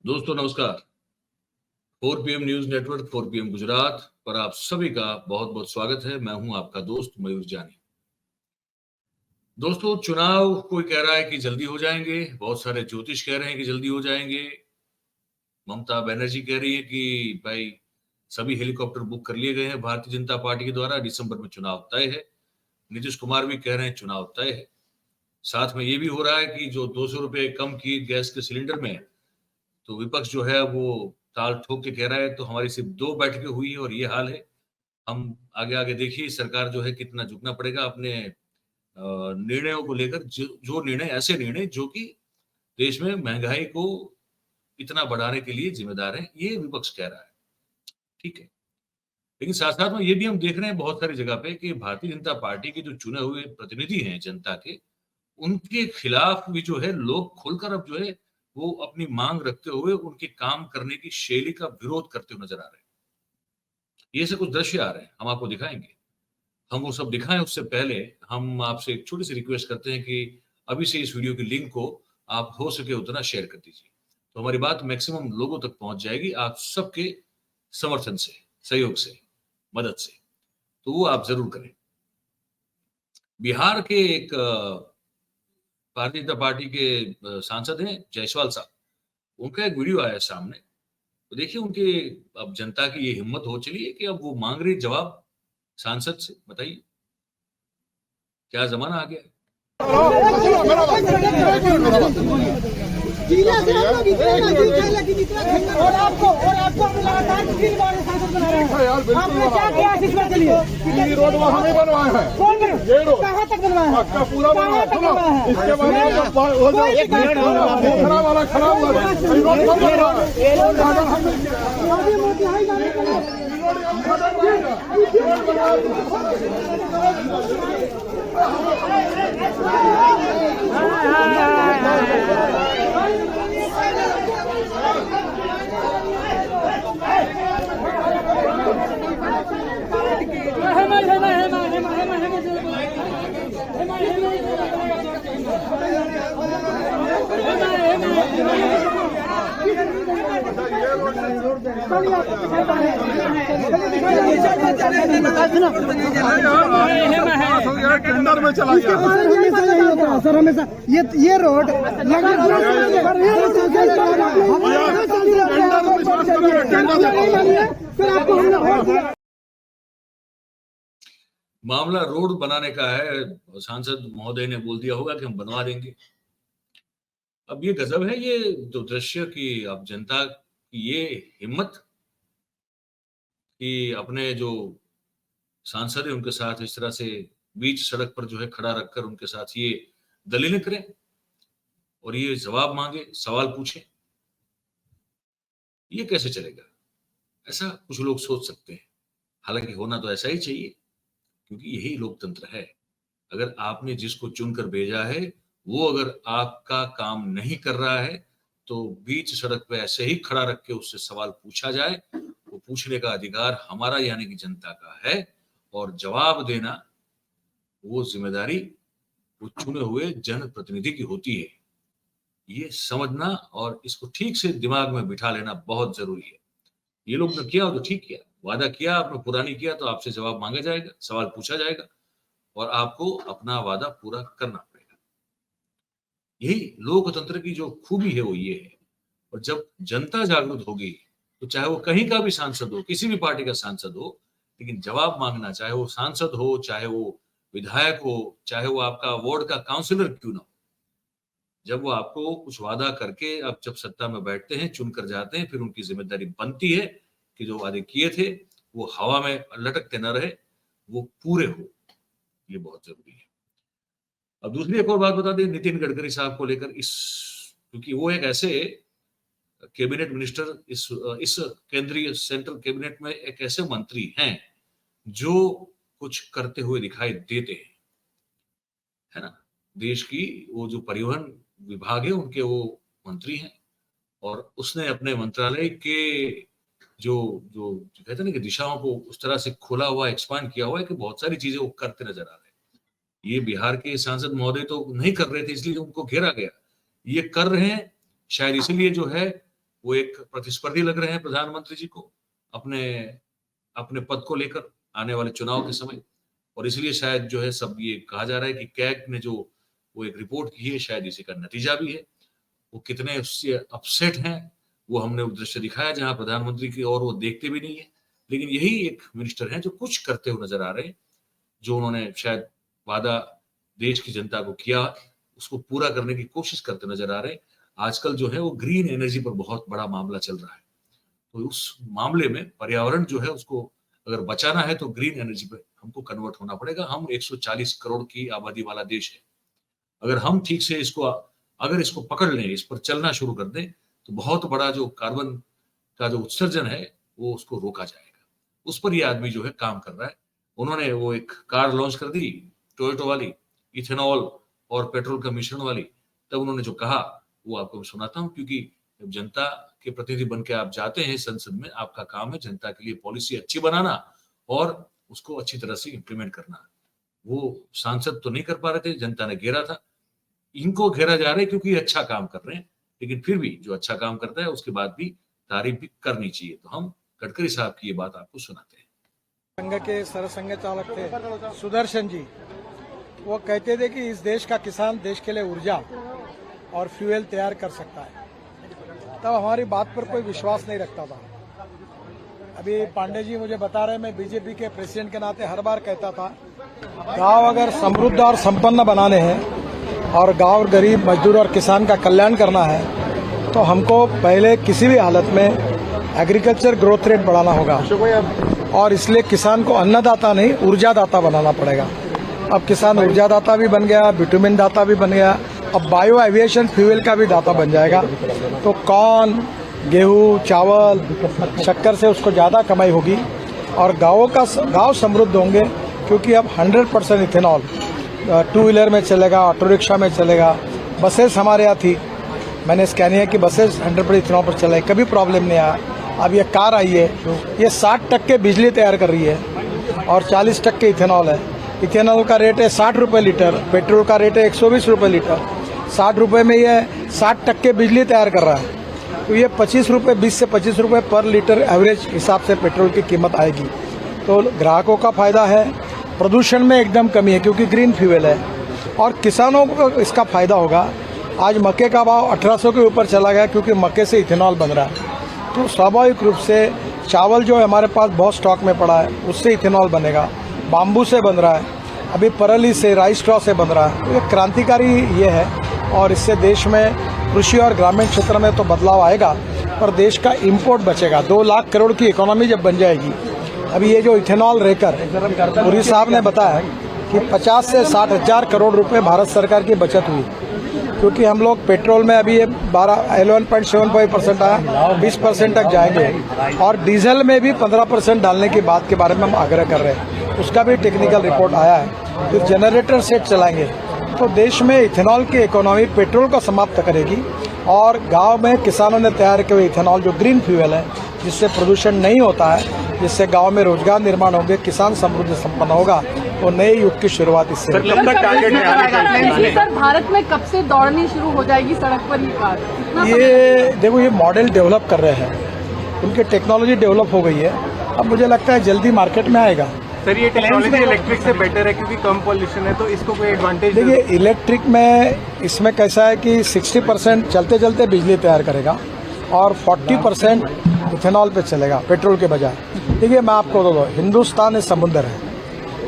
दोस्तों नमस्कार। 4 PM news network 4 PM Gujarat पर आप सभी का बहुत बहुत स्वागत है। मैं हूं आपका दोस्त मयूर जानी। दोस्तों, चुनाव कोई कह रहा है कि जल्दी हो जाएंगे, बहुत सारे ज्योतिष कह रहे हैं कि जल्दी हो जाएंगे। ममता बनर्जी कह रही है कि भाई सभी हेलीकॉप्टर बुक कर लिए गए हैं भारतीय जनता पार्टी के द्वारा, दिसंबर में चुनाव तय है। नीतीश कुमार भी कह रहे हैं चुनाव तय है। साथ में ये भी हो रहा है कि जो 200 रुपए कम किए गैस के सिलेंडर में, तो विपक्ष जो है वो ताल ठोक के कह रहा है तो हमारी सिर्फ 2 बैठकें हुई है और ये हाल है। हम आगे आगे देखिए सरकार जो है कितना झुकना पड़ेगा अपने निर्णयों को लेकर, जो निर्णय ऐसे निर्णय जो कि देश में महंगाई को इतना बढ़ाने के लिए जिम्मेदार है, ये विपक्ष कह रहा है। ठीक है, लेकिन साथ साथ में ये भी हम देख रहे हैं बहुत सारी जगह पे कि भारतीय जनता पार्टी के जो चुने हुए प्रतिनिधि हैं जनता के, उनके खिलाफ भी जो है लोग खुलकर अब जो है वो अपनी मांग रखते हुए उनके काम करने की शैली का विरोध करते हुए नजर आ रहे हैं। ये से कुछ दृश्य आ रहे हैं, हम आपको दिखाएंगे। हम वो सब दिखाएं उससे पहले हम आपसे एक छोटी सी रिक्वेस्ट करते हैं कि अभी से इस वीडियो की लिंक को आप हो सके उतना शेयर कर दीजिए, तो हमारी बात मैक्सिमम लोगों तक पहुंच जाएगी आप सबके समर्थन से, सहयोग से, मदद से। तो वो आप जरूर करें। बिहार के एक भारतीय जनता पार्टी के सांसद हैं जायसवाल साहब, उनका एक वीडियो आया सामने। तो देखिए उनके, अब जनता की ये हिम्मत हो चली है कि अब वो मांग रही जवाब सांसद से। बताइए क्या जमाना आ गया है। और आपको लगातार 3 बार सांसद बना रहे हैं। आपने क्या किया इस बात के लिए? ये रोड वहाँ नहीं बनवाए हैं। कौन बने? ये रोड कहाँ तक बनवाया है? पक्का पूरा बनवाया कहाँ तक बनवाया है? इसके बाद वो जो पोखरा वाला खराब हुआ है, ये रोड कब बन रहा है? मोदी मोतिहारी जाने के लिए टेंडर में चला गया सर। हमेशा ये रोड मामला रोड बनाने का है। सांसद महोदय ने बोल दिया होगा कि हम बनवा देंगे। अब ये गजब है, ये जो दृश्य कि अब जनता की ये हिम्मत कि अपने जो सांसद है उनके साथ इस तरह से बीच सड़क पर जो है खड़ा रखकर उनके साथ ये दलीलें करें और ये जवाब मांगे, सवाल पूछें। ये कैसे चलेगा? ऐसा कुछ लोग सोच सकते हैं, हालांकि होना तो ऐसा ही चाहिए क्योंकि यही लोकतंत्र है। अगर आपने जिसको चुनकर भेजा है वो अगर आपका काम नहीं कर रहा है तो बीच सड़क पे ऐसे ही खड़ा रख के उससे सवाल पूछा जाए। वो पूछने का अधिकार हमारा यानी कि जनता का है और जवाब देना वो जिम्मेदारी वो चुने हुए जनप्रतिनिधि की होती है। ये समझना और इसको ठीक से दिमाग में बिठा लेना बहुत जरूरी है। ये लोग ने किया तो ठीक किया, वादा किया आपने, पुरानी किया तो आपसे जवाब मांगा जाएगा, सवाल पूछा जाएगा और आपको अपना वादा पूरा करना पड़ेगा। यही लोकतंत्र की जो खूबी है वो ये है। और जब जनता जागरूक होगी तो चाहे वो कहीं का भी सांसद हो, किसी भी पार्टी का सांसद हो, लेकिन जवाब मांगना, चाहे वो सांसद हो, चाहे वो विधायक हो, चाहे वो आपका वार्ड का काउंसलर क्यों ना हो, जब वो आपको कुछ वादा करके अब जब सत्ता में बैठते हैं, चुनकर जाते हैं, फिर उनकी जिम्मेदारी बनती है कि जो वादे किए थे वो हवा में लटकते न रहे, वो पूरे हो। ये बहुत जरूरी है। अब दूसरी एक और बात बता दें नितिन गडकरी साहब को लेकर, इस क्योंकि वो एक ऐसे कैबिनेट मिनिस्टर, इस केंद्रीय सेंट्रल कैबिनेट में एक ऐसे मंत्री हैं जो कुछ करते हुए दिखाई देते हैं, है ना। देश की वो जो परिवहन विभाग है उनके वो मंत्री हैं और उसने अपने मंत्रालय के जो जो कहते हैं ना कि दिशाओं को उस तरह से खोला हुआ, एक्सपांड किया हुआ है कि बहुत सारी चीजें वो करते नजर आ रहे हैं। ये बिहार के सांसद महोदय तो नहीं कर रहे थे इसलिए उनको घेरा गया, ये कर रहे हैं शायद इसलिए जो है वो एक प्रतिस्पर्धी लग रहे हैं प्रधानमंत्री जी को अपने पद को लेकर आने वाले चुनाव के समय, और इसलिए शायद जो है सब ये कहा जा रहा है कि कैग ने जो वो एक रिपोर्ट की है शायद इसी का नतीजा भी है। वो कितने उससे अपसेट हैं वो हमने वो दृश्य दिखाया जहां प्रधानमंत्री की और वो देखते भी नहीं है, लेकिन यही एक मिनिस्टर हैं जो कुछ करते हुए नजर आ रहे हैं, जो उन्होंने शायद वादा देश की जनता को किया उसको पूरा करने की कोशिश करते नजर आ रहे हैं। आजकल जो है वो ग्रीन एनर्जी पर बहुत बड़ा मामला चल रहा है, तो उस मामले में पर्यावरण जो है उसको अगर बचाना है तो ग्रीन एनर्जी पे हमको कन्वर्ट होना पड़ेगा। हम 140 करोड़ की आबादी वाला देश है, अगर हम ठीक से इसको पकड़ लें, इस पर चलना शुरू कर दें, तो बहुत बड़ा जो कार्बन का जो उत्सर्जन है वो उसको रोका जाएगा। उस पर ये आदमी जो है काम कर रहा है। उन्होंने वो एक कार लॉन्च कर दी टोयोटो वाली, इथेनॉल और पेट्रोल का मिश्रण वाली। तब उन्होंने जो कहा वो आपको मैं सुनाता हूँ, क्योंकि जब जनता के प्रतिनिधि बन के आप जाते हैं संसद में, आपका काम है जनता के लिए पॉलिसी अच्छी बनाना और उसको अच्छी तरह से इम्प्लीमेंट करना। वो सांसद तो नहीं कर पा रहे थे, जनता ने घेरा था, इनको घेरा जा रहा है क्योंकि अच्छा काम कर रहे हैं, लेकिन फिर भी जो अच्छा काम करता है उसके बाद भी तारीफ भी करनी चाहिए। तो हम गडकरी साहब की ये बात आपको सुनाते हैं। संघ के सरसंघ चालक थे सुदर्शन जी, वो कहते थे कि इस देश का किसान देश के लिए ऊर्जा और फ्यूल तैयार कर सकता है। तब हमारी बात पर कोई विश्वास नहीं रखता था। अभी पांडे जी मुझे बता रहे, मैं बीजेपी के प्रेसिडेंट के नाते हर बार कहता था, गांव अगर समृद्ध और संपन्न बनाने हैं और गांव गरीब मजदूर और किसान का कल्याण करना है तो हमको पहले किसी भी हालत में एग्रीकल्चर ग्रोथ रेट बढ़ाना होगा, और इसलिए किसान को अन्नदाता नहीं ऊर्जादाता बनाना पड़ेगा। अब किसान ऊर्जादाता भी बन गया, बिटुमिन दाता भी बन गया, अब बायो एविएशन फ्यूल का भी दाता बन जाएगा। तो कॉर्न, गेहूं, चावल, शक्कर से उसको ज्यादा कमाई होगी और गांव समृद्ध होंगे, क्योंकि अब 100% इथेनॉल टू व्हीलर में चलेगा, ऑटो रिक्शा में चलेगा। बसेस हमारे यहाँ थी, मैंने स्कैनिया की बसेस 100% इथेनॉल पर चलाई, कभी प्रॉब्लम नहीं आया। अब ये कार आई है, ये 60% बिजली तैयार कर रही है और 40% इथेनॉल है। इथेनॉल का रेट है 60 रुपये लीटर, पेट्रोल का रेट है 120 रुपये लीटर। 60 रुपये में ये 60% बिजली तैयार कर रहा है, तो ये 25 रुपये, 20 से 25 रुपये पर लीटर एवरेज हिसाब से पेट्रोल की कीमत आएगी। तो ग्राहकों का फायदा है, प्रदूषण में एकदम कमी है क्योंकि ग्रीन फ्यूल है, और किसानों को इसका फायदा होगा। आज मक्के का भाव 1800 के ऊपर चला गया क्योंकि मक्के से इथेनॉल बन रहा है। तो स्वाभाविक रूप से चावल जो हमारे पास बहुत स्टॉक में पड़ा है उससे इथेनॉल बनेगा, बाम्बू से बन रहा है, अभी परली से, राइस स्ट्रॉ से बन रहा है। तो ये क्रांतिकारी ये है, और इससे देश में कृषि और ग्रामीण क्षेत्र में तो बदलाव आएगा, पर देश का इम्पोर्ट बचेगा। 2 लाख करोड़ की इकोनॉमी जब बन जाएगी। अभी ये जो इथेनॉल रेकर पुरी साहब ने बताया कि 50 से 60 हजार करोड़ रुपए भारत सरकार की बचत हुई, क्योंकि हम लोग पेट्रोल में अभी ये 11.75% आया, 20% तक जाएंगे, और डीजल में भी 15% डालने की बात के बारे में हम आग्रह कर रहे हैं। उसका भी टेक्निकल रिपोर्ट आया है। फिर जनरेटर सेट चलाएंगे तो देश में इथेनॉल की इकोनॉमी पेट्रोल को समाप्त करेगी, और गांव में किसानों ने तैयार किए हुए इथेनॉल जो ग्रीन फ्यूल है, जिससे प्रदूषण नहीं होता है, जिससे गांव में रोजगार निर्माण होंगे, किसान समृद्ध संपन्न होगा, तो नए युग की शुरुआत इससे। सर, भारत में कब से दौड़नी शुरू हो जाएगी सड़क पर ये कार? ये देखो, ये मॉडल डेवलप कर रहे हैं, उनकी टेक्नोलॉजी डेवलप हो गई है, अब मुझे लगता है जल्दी मार्केट में आएगा। सर, ये टेक्नोलॉजी इलेक्ट्रिक से बेटर है क्योंकि कम पॉल्यूशन है, तो इसको कोई एडवांटेज? देखिए, इलेक्ट्रिक में इसमें कैसा है कि 60% चलते चलते बिजली तैयार करेगा और 40% इथेनॉल पे चलेगा पेट्रोल के बजाय। देखिए, मैं आपको दो, हिंदुस्तान एक समुद्र है,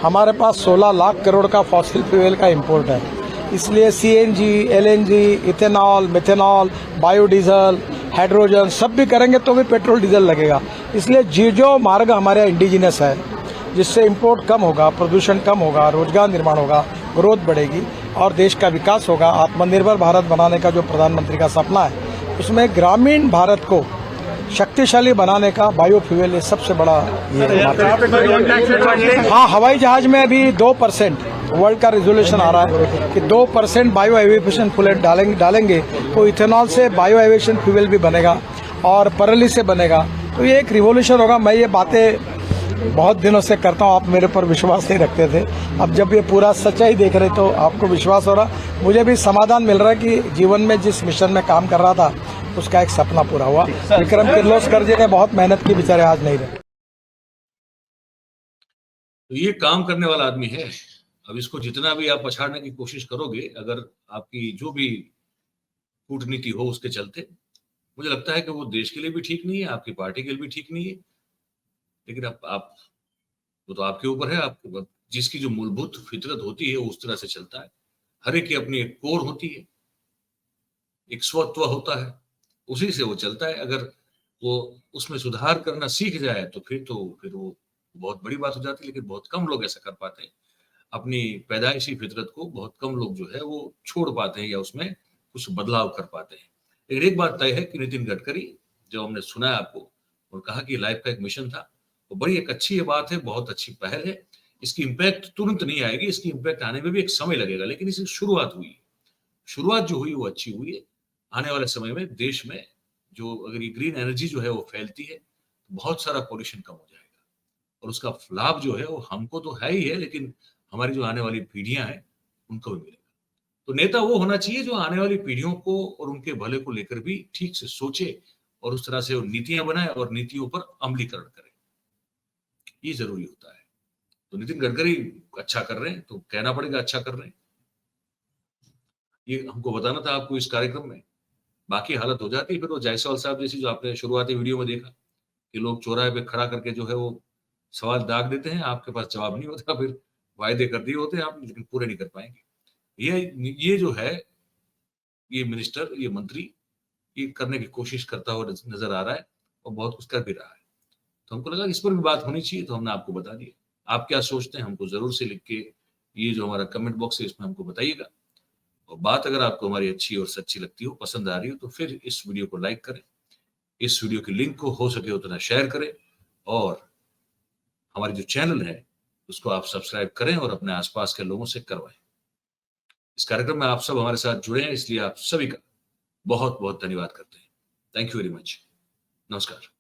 हमारे पास 16 लाख करोड़ का फॉसिल फ्यूल का इम्पोर्ट है, इसलिए CNG, LNG, ethanol, methanol, biodiesel, hydrogen सब भी करेंगे तो भी पेट्रोल डीजल लगेगा। इसलिए जो मार्ग हमारे यहाँ इंडिजिनस है, जिससे इम्पोर्ट कम होगा, प्रदूषण कम होगा, रोजगार निर्माण होगा, ग्रोथ बढ़ेगी और देश का विकास होगा। आत्मनिर्भर भारत बनाने का जो प्रधानमंत्री का सपना है, उसमें ग्रामीण भारत को शक्तिशाली बनाने का बायोफ्यूल ये सबसे बड़ा हाँ, हवाई जहाज में अभी 2% वर्ल्ड का रेजोल्यूशन आ रहा है कि 2% बायो एविएशन फ्यूल डालेंगे तो इथेनॉल से बायो एविएशन फ्यूल भी बनेगा और परली से बनेगा। तो ये एक रिवोल्यूशन होगा। मैं ये बातें बहुत दिनों से करता हूँ, आप मेरे पर विश्वास नहीं रखते थे, अब जब ये पूरा सच्चाई देख रहे तो आपको विश्वास हो रहा। मुझे भी समाधान मिल रहा है कि जीवन में जिस मिशन में काम कर रहा था उसका एक सपना पूरा हुआ। विक्रम किर्लोस्कर जी ने बहुत मेहनत की, बेचारे आज नहीं रहे। तो ये काम करने वाला आदमी है। अब इसको जितना भी आप पछाड़ने की कोशिश करोगे, अगर आपकी जो भी कूटनीति हो उसके चलते, मुझे लगता है कि वो देश के लिए भी ठीक नहीं है, आपकी पार्टी के लिए भी ठीक नहीं है। लेकिन आप वो तो आपके ऊपर है। आपको जिसकी जो मूलभूत फितरत होती है वो उस तरह से चलता है। हर एक की अपनी एक कोर होती है, एक स्वत्व होता है, उसी से वो चलता है। अगर वो उसमें सुधार करना सीख जाए तो फिर वो बहुत बड़ी बात हो जाती है। लेकिन बहुत कम लोग ऐसा कर पाते हैं। अपनी पैदाइशी फितरत को बहुत कम लोग जो है वो छोड़ पाते हैं या उसमें कुछ बदलाव कर पाते हैं। लेकिन एक बात तय है कि नितिन गडकरी, जो हमने सुना है आपको और कहा कि लाइफ का एक मिशन था, वो बड़ी एक अच्छी बात है, बहुत अच्छी पहल है। इसकी इम्पैक्ट तुरंत नहीं आएगी, इसकी इम्पैक्ट आने में भी एक समय लगेगा, लेकिन इसकी शुरुआत हुई है। शुरुआत जो हुई वो अच्छी हुई है। आने वाले समय में देश में जो अगर ये ग्रीन एनर्जी जो है वो फैलती है तो बहुत सारा पॉल्यूशन कम हो जाएगा और उसका लाभ जो है वो हमको तो है ही है, लेकिन हमारी जो आने वाली पीढ़ियां हैं उनको भी मिलेगा। तो नेता वो होना चाहिए जो आने वाली पीढ़ियों को और उनके भले को लेकर भी ठीक से सोचे और उस तरह से वो नीतियां बनाए और नीतियों पर अमलीकरण करे। ये जरूरी होता है। तो नितिन गडकरी अच्छा कर रहे हैं तो कहना पड़ेगा अच्छा कर रहे हैं। ये हमको बताना था आपको इस कार्यक्रम में। बाकी हालत हो जाती है फिर वो जायसवाल साहब जैसी, जो आपने शुरुआती वीडियो में देखा कि लोग चौराहे पे खड़ा करके जो है वो सवाल दाग देते हैं, आपके पास जवाब नहीं होता, फिर वायदे कर दिए होते हैं आपने लेकिन पूरे नहीं कर पाएंगे। ये जो है ये मिनिस्टर, ये मंत्री, ये करने की कोशिश करता हुआ नजर आ रहा है और बहुत कुछ कर भी रहा है। तो हमको लगा इस पर भी बात होनी चाहिए, तो हमने आपको बता दिया। आप क्या सोचते हैं हमको जरूर से लिख के ये जो हमारा कमेंट बॉक्स है इसमें हमको बताइएगा। और बात अगर आपको हमारी अच्छी और सच्ची लगती हो, पसंद आ रही हो, तो फिर इस वीडियो को लाइक करें, इस वीडियो की लिंक को हो सके उतना शेयर करें और हमारी जो चैनल है उसको आप सब्सक्राइब करें और अपने आसपास के लोगों से करवाएं। इस कार्यक्रम में आप सब हमारे साथ जुड़े हैं, इसलिए आप सभी का बहुत बहुत धन्यवाद करते हैं। Thank you very much. नमस्कार।